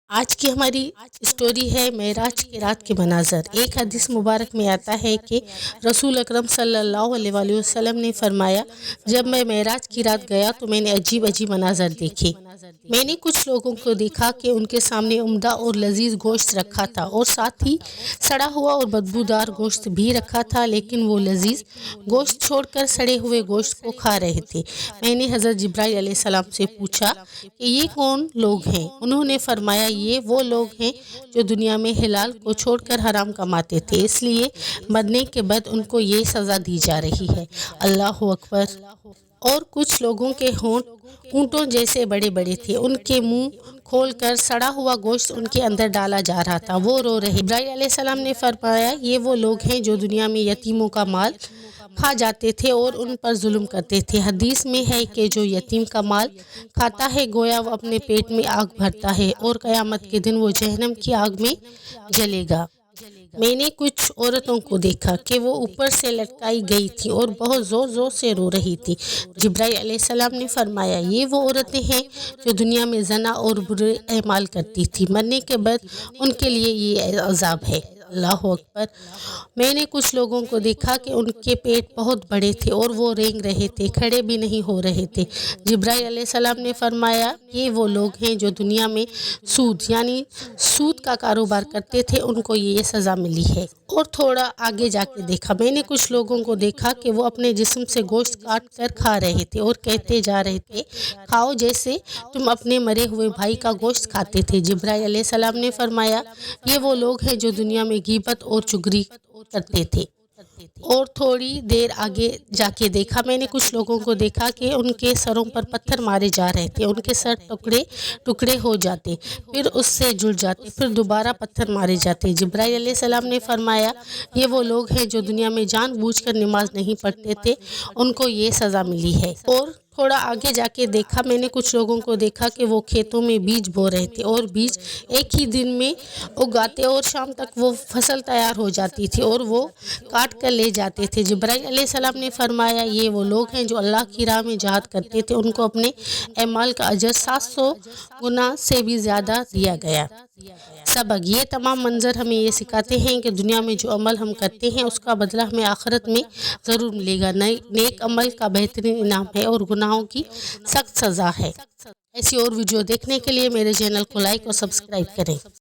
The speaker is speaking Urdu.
آج کی ہماری اسٹوری ہے معراج کی رات کے مناظر۔ ایک حدیث مبارک میں آتا ہے کہ رسول اکرم صلی اللہ علیہ وآلہ وسلم نے فرمایا، جب میں معراج کی رات گیا تو میں نے عجیب مناظر دیکھے۔ میں نے کچھ لوگوں کو دیکھا کہ ان کے سامنے عمدہ اور لذیذ گوشت رکھا تھا اور ساتھ ہی سڑا ہوا اور بدبودار گوشت بھی رکھا تھا، لیکن وہ لذیذ گوشت چھوڑ کر سڑے ہوئے گوشت کو کھا رہے تھے۔ میں نے حضرت جبرائیل علیہ السلام سے پوچھا کہ یہ کون لوگ ہیں؟ انہوں نے فرمایا، یہ وہ لوگ ہیں جو دنیا میں حلال کو چھوڑ کر حرام کماتے تھے، اس لیے مرنے کے بعد ان کو یہ سزا دی جا رہی ہے۔ اللہ اکبر۔ اور کچھ لوگوں کے ہونٹ اونٹوں جیسے بڑے بڑے تھے، ان کے منہ کھول کر سڑا ہوا گوشت ان کے اندر ڈالا جا رہا تھا، وہ رو رہے۔ جبرائیل علیہ السلام نے فرمایا، یہ وہ لوگ ہیں جو دنیا میں یتیموں کا مال کھا جاتے تھے اور ان پر ظلم کرتے تھے۔ حدیث میں ہے کہ جو یتیم کا مال کھاتا ہے گویا وہ اپنے پیٹ میں آگ بھرتا ہے اور قیامت کے دن وہ جہنم کی آگ میں جلے گا۔ میں نے کچھ عورتوں کو دیکھا کہ وہ اوپر سے لٹکائی گئی تھیں اور بہت زور زور سے رو رہی تھی۔ جبرائیل علیہ السلام نے فرمایا، یہ وہ عورتیں ہیں جو دنیا میں زنا اور برے اعمال کرتی تھیں، مرنے کے بعد ان کے لیے یہ عذاب ہے۔ اللہ اکبر۔ میں نے کچھ لوگوں کو دیکھا کہ ان کے پیٹ بہت بڑے تھے اور وہ رینگ رہے تھے، کھڑے بھی نہیں ہو رہے تھے۔ جبرائیل علیہ السلام نے فرمایا، یہ وہ لوگ ہیں جو دنیا میں سود کا کاروبار کرتے تھے، ان کو یہ سزا ملی ہے۔ اور تھوڑا آگے جا کے دیکھا، میں نے کچھ لوگوں کو دیکھا کہ وہ اپنے جسم سے گوشت کاٹ کر کھا رہے تھے اور کہتے جا رہے تھے، کھاؤ جیسے تم اپنے مرے ہوئے بھائی کا گوشت کھاتے تھے۔ جبرائیل علیہ السلام نے فرمایا، یہ وہ لوگ ہیں جو دنیا میں غیبت اور چغلی کرتے تھے۔ اور تھوڑی دیر آگے جا کے دیکھا، میں نے کچھ لوگوں کو دیکھا کہ ان کے سروں پر پتھر مارے جا رہے تھے، ان کے سر ٹکڑے ٹکڑے ہو جاتے، پھر اس سے جڑ جاتے، پھر دوبارہ پتھر مارے جاتے۔ جبرائیل علیہ السلام نے فرمایا، یہ وہ لوگ ہیں جو دنیا میں جان بوجھ کر نماز نہیں پڑھتے تھے، ان کو یہ سزا ملی ہے۔ اور تھوڑا آگے جا کے دیکھا، میں نے کچھ لوگوں کو دیکھا کہ وہ کھیتوں میں بیج بو رہے تھے اور بیج ایک ہی دن میں اگاتے اور شام تک وہ فصل تیار ہو جاتی تھی اور وہ کاٹ کر لے جاتے تھے۔ جبرائیل علیہ السلام نے فرمایا، یہ وہ لوگ ہیں جو اللہ کی راہ میں جہاد کرتے تھے، ان کو اپنے اعمال کا اجر 700 گنا سے بھی زیادہ دیا گیا۔ سبق: یہ تمام منظر ہمیں یہ سکھاتے ہیں کہ دنیا میں جو عمل ہم کرتے ہیں اس کا بدلہ ہمیں آخرت میں ضرور ملے گا۔ نیک عمل کا بہترین انعام ہے اور گناہوں کی سخت سزا ہے۔ ایسی اور ویڈیو دیکھنے کے لیے میرے چینل کو لائک اور سبسکرائب کریں۔